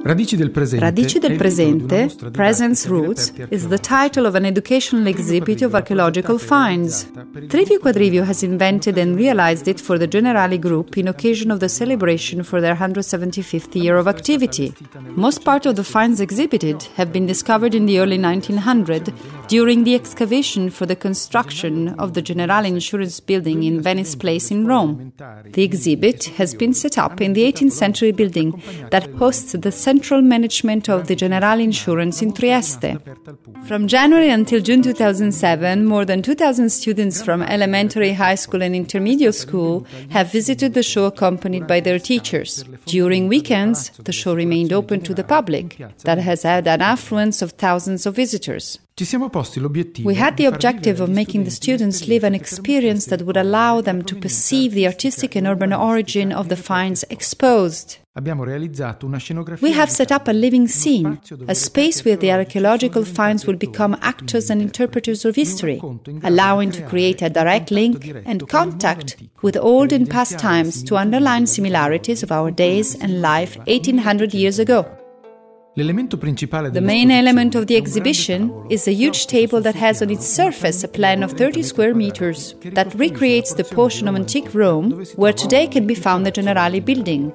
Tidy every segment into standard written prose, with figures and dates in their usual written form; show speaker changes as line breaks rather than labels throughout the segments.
Radici del presente, Present's Roots, is the title of an educational exhibit of archaeological finds. Trivio Quadrivio has invented and realized it for the Generali Group in occasion of the celebration for their 175th year of activity. Most part of the finds exhibited have been discovered in the early 1900s during the excavation for the construction of the Generali Insurance building in Venice Place in Rome. The exhibit has been set up in the 18th century building that hosts the central management of the Generali Insurance in Trieste. From January until June 2007, more than 2,000 students from elementary, high school and intermediate school have visited the show accompanied by their teachers. During weekends, the show remained open to the public, that has had an affluence of thousands of visitors. We had the objective of making the students live an experience that would allow them to perceive the artistic and urban origin of the finds exposed. We have set up a living scene, a space where the archaeological finds will become actors and interpreters of history, allowing to create a direct link and contact with old and past times to underline similarities of our days and life 1800 years ago. The main element of the exhibition is a huge table that has on its surface a plan of 30 square meters that recreates the portion of antique Rome where today can be found the Generali building.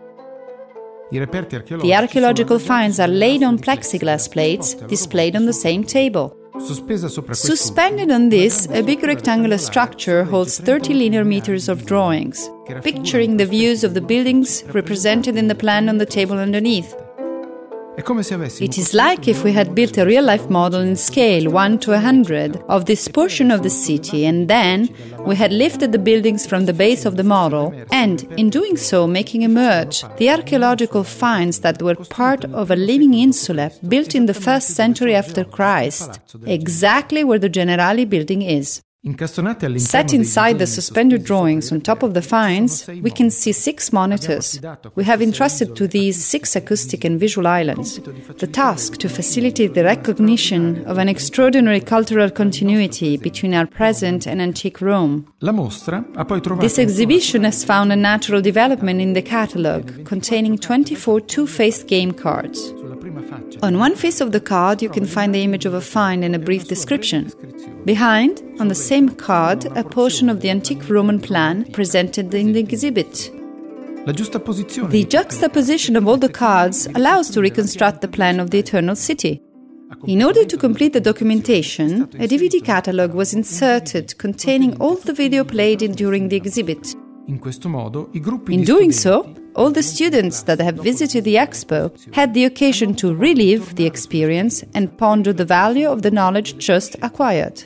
The archaeological finds are laid on plexiglass plates displayed on the same table. Suspended on this, a big rectangular structure holds 30 linear meters of drawings, picturing the views of the buildings represented in the plan on the table underneath. It is like if we had built a real-life model in scale 1 to 100 of this portion of the city, and then we had lifted the buildings from the base of the model, and, in doing so, making emerge the archaeological finds that were part of a living insula built in the 1st century after Christ, exactly where the Generali building is. Set inside the suspended drawings on top of the finds, we can see 6 monitors. We have entrusted to these 6 acoustic and visual islands the task to facilitate the recognition of an extraordinary cultural continuity between our present and antique Rome. This exhibition has found a natural development in the catalogue, containing 24 two-faced game cards. On one face of the card, you can find the image of a find and a brief description. Behind, on the same card, a portion of the antique Roman plan presented in the exhibit. The juxtaposition of all the cards allows to reconstruct the plan of the Eternal City. In order to complete the documentation, a DVD catalogue was inserted containing all the video played during the exhibit. In doing so, all the students that have visited the expo had the occasion to relive the experience and ponder the value of the knowledge just acquired.